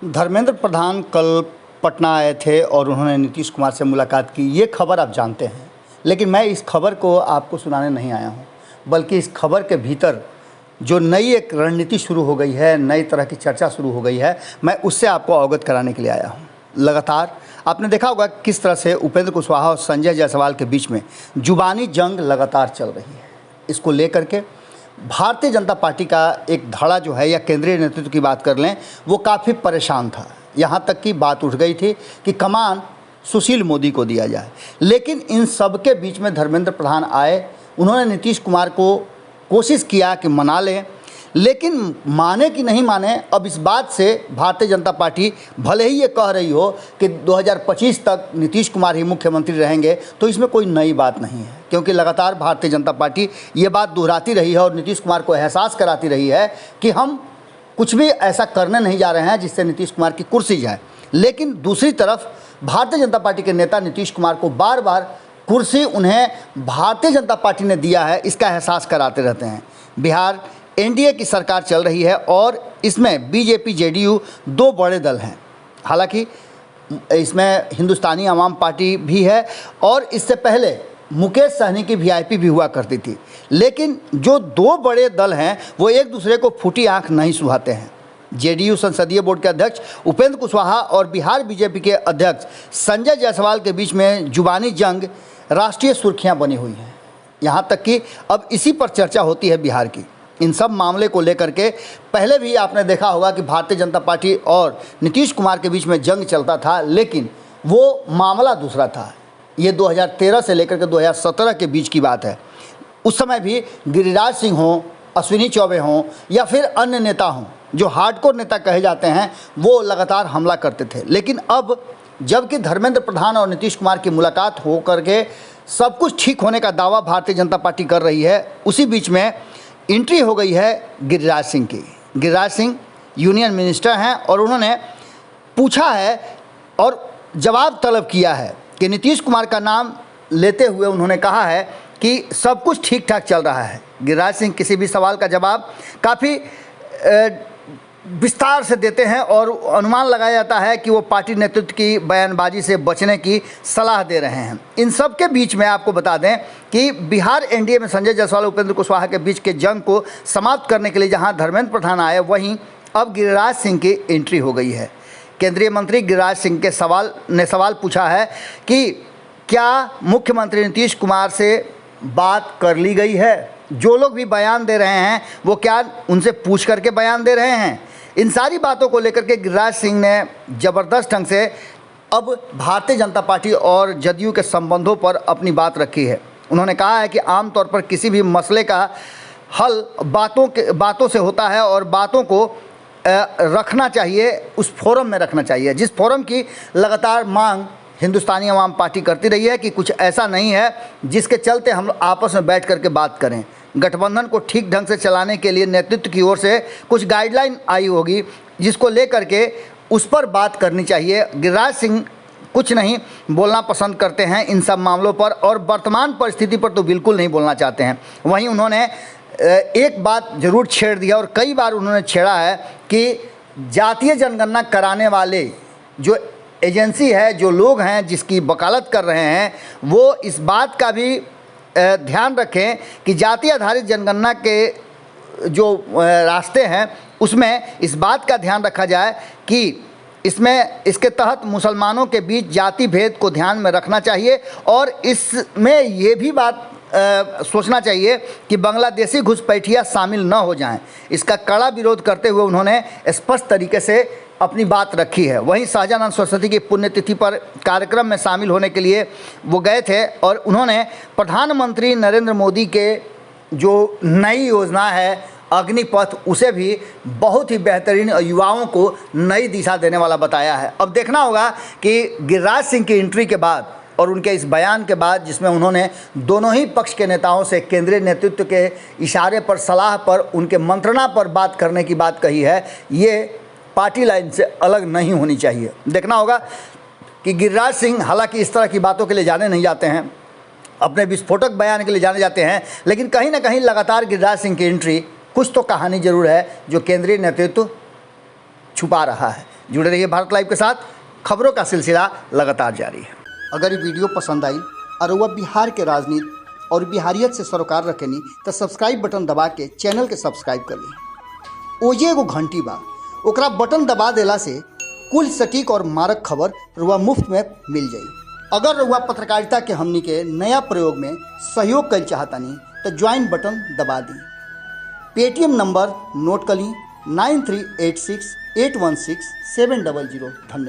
धर्मेंद्र प्रधान कल पटना आए थे और उन्होंने नीतीश कुमार से मुलाकात की। ये खबर आप जानते हैं, लेकिन मैं इस खबर को आपको सुनाने नहीं आया हूँ, बल्कि इस खबर के भीतर जो नई एक रणनीति शुरू हो गई है, नई तरह की चर्चा शुरू हो गई है, मैं उससे आपको अवगत कराने के लिए आया हूँ। लगातार आपने देखा होगा किस तरह से उपेंद्र कुशवाहा और संजय जायसवाल के बीच में जुबानी जंग लगातार चल रही है। इसको लेकर के भारतीय जनता पार्टी का एक धड़ा जो है, या केंद्रीय नेतृत्व की बात कर लें, वो काफ़ी परेशान था। यहाँ तक कि बात उठ गई थी कि कमान सुशील मोदी को दिया जाए। लेकिन इन सब के बीच में धर्मेंद्र प्रधान आए, उन्होंने नीतीश कुमार को कोशिश किया कि मना लें, लेकिन माने कि नहीं माने, अब इस बात से भारतीय जनता पार्टी भले ही ये कह रही हो कि 2025 तक नीतीश कुमार ही मुख्यमंत्री रहेंगे, तो इसमें कोई नई बात नहीं है, क्योंकि लगातार भारतीय जनता पार्टी ये बात दोहराती रही है और नीतीश कुमार को एहसास कराती रही है कि हम कुछ भी ऐसा करने नहीं जा रहे हैं जिससे नीतीश कुमार की कुर्सी जाए। लेकिन दूसरी तरफ भारतीय जनता पार्टी के नेता नीतीश कुमार को बार बार कुर्सी उन्हें भारतीय जनता पार्टी ने दिया है, इसका एहसास कराते रहते हैं। बिहार एनडीए की सरकार चल रही है और इसमें बीजेपी जेडीयू दो बड़े दल हैं। हालांकि इसमें हिंदुस्तानी आवाम पार्टी भी है और इससे पहले मुकेश सहनी की वीआईपी भी हुआ करती थी। लेकिन जो दो बड़े दल हैं वो एक दूसरे को फूटी आंख नहीं सुहाते हैं। जेडीयू संसदीय बोर्ड के अध्यक्ष उपेंद्र कुशवाहा और बिहार बीजेपी के अध्यक्ष संजय जायसवाल के बीच में जुबानी जंग राष्ट्रीय सुर्खियां बनी हुई हैं। यहाँ तक कि अब इसी पर चर्चा होती है बिहार की। इन सब मामले को लेकर के पहले भी आपने देखा होगा कि भारतीय जनता पार्टी और नीतीश कुमार के बीच में जंग चलता था, लेकिन वो मामला दूसरा था। ये 2013 से लेकर के 2017 के बीच की बात है। उस समय भी गिरिराज सिंह हों, अश्विनी चौबे हों या फिर अन्य नेता हों जो हार्डकोर नेता कहे जाते हैं, वो लगातार हमला करते थे। लेकिन अब जबकि धर्मेंद्र प्रधान और नीतीश कुमार की मुलाकात हो करके सब कुछ ठीक होने का दावा भारतीय जनता पार्टी कर रही है, उसी बीच में एंट्री हो गई है गिरिराज सिंह की। गिरिराज सिंह यूनियन मिनिस्टर हैं और उन्होंने पूछा है और जवाब तलब किया है कि नीतीश कुमार का नाम लेते हुए उन्होंने कहा है कि सब कुछ ठीक ठाक चल रहा है। गिरिराज सिंह किसी भी सवाल का जवाब काफ़ी विस्तार से देते हैं और अनुमान लगाया जाता है कि वो पार्टी नेतृत्व की बयानबाजी से बचने की सलाह दे रहे हैं। इन सब के बीच में आपको बता दें कि बिहार एनडीए में संजय जायसवाल उपेंद्र कुशवाहा के बीच के जंग को समाप्त करने के लिए जहां धर्मेंद्र प्रधान आए, वहीं अब गिरिराज सिंह की एंट्री हो गई है। केंद्रीय मंत्री गिरिराज सिंह के सवाल पूछा है कि क्या मुख्यमंत्री नीतीश कुमार से बात कर ली गई है? जो लोग भी बयान दे रहे हैं वो क्या उनसे पूछ करके बयान दे रहे हैं? इन सारी बातों को लेकर के गिरिराज सिंह ने ज़बरदस्त ढंग से अब भारतीय जनता पार्टी और जदयू के संबंधों पर अपनी बात रखी है। उन्होंने कहा है कि आमतौर पर किसी भी मसले का हल बातों से होता है और बातों को रखना चाहिए, उस फोरम में रखना चाहिए जिस फोरम की लगातार मांग हिंदुस्तानी आवाम पार्टी करती रही है कि कुछ ऐसा नहीं है जिसके चलते हम आपस में बैठ करके बात करें। गठबंधन को ठीक ढंग से चलाने के लिए नेतृत्व की ओर से कुछ गाइडलाइन आई होगी जिसको लेकर के उस पर बात करनी चाहिए। गिरिराज सिंह कुछ नहीं बोलना पसंद करते हैं इन सब मामलों पर और वर्तमान परिस्थिति पर तो बिल्कुल नहीं बोलना चाहते हैं। वहीं उन्होंने एक बात जरूर छेड़ दिया और कई बार उन्होंने छेड़ा है कि जातीय जनगणना कराने वाले जो एजेंसी है, जो लोग हैं जिसकी वकालत कर रहे हैं, वो इस बात का भी ध्यान रखें कि जाति आधारित जनगणना के जो रास्ते हैं उसमें इस बात का ध्यान रखा जाए कि इसके तहत मुसलमानों के बीच जाति भेद को ध्यान में रखना चाहिए और इसमें ये भी बात सोचना चाहिए कि बांग्लादेशी घुसपैठिया शामिल न हो जाएं। इसका कड़ा विरोध करते हुए उन्होंने स्पष्ट तरीके से अपनी बात रखी है। वहीं शाहजहां सरस्वती की पुण्यतिथि पर कार्यक्रम में शामिल होने के लिए वो गए थे और उन्होंने प्रधानमंत्री नरेंद्र मोदी के जो नई योजना है अग्निपथ, उसे भी बहुत ही बेहतरीन और युवाओं को नई दिशा देने वाला बताया है। अब देखना होगा कि गिरिराज सिंह की एंट्री के बाद और उनके इस बयान के बाद, जिसमें उन्होंने दोनों ही पक्ष के नेताओं से केंद्रीय नेतृत्व के इशारे पर, सलाह पर, उनके मंत्रणा पर बात करने की बात कही है, ये पार्टी लाइन से अलग नहीं होनी चाहिए। देखना होगा कि गिरिराज सिंह हालांकि इस तरह की बातों के लिए जाने नहीं जाते हैं, अपने विस्फोटक बयान के लिए जाने जाते हैं, लेकिन कहीं ना कहीं लगातार गिरिराज सिंह की एंट्री कुछ तो कहानी जरूर है जो केंद्रीय नेतृत्व छुपा रहा है। जुड़े रहिए भारत लाइव के साथ, खबरों का सिलसिला लगातार जारी है। अगर ये वीडियो पसंद आई और वह बिहार के राजनीति और बिहारियत से सरोकार रखेनी तो सब्सक्राइब बटन दबा के चैनल के सब्सक्राइब कर ली। ओजे एगो घंटी बा, ओकरा बटन दबा देला से कुल सटीक और मारक खबर रुआ मुफ्त में मिल जाई। अगर रुआ पत्रकारिता के हमनी के नया प्रयोग में सहयोग कर चाहतानी तो ज्वाइन बटन दबा दी। पेटीएम नंबर नोट कर ली 9386816700। धन्यवाद।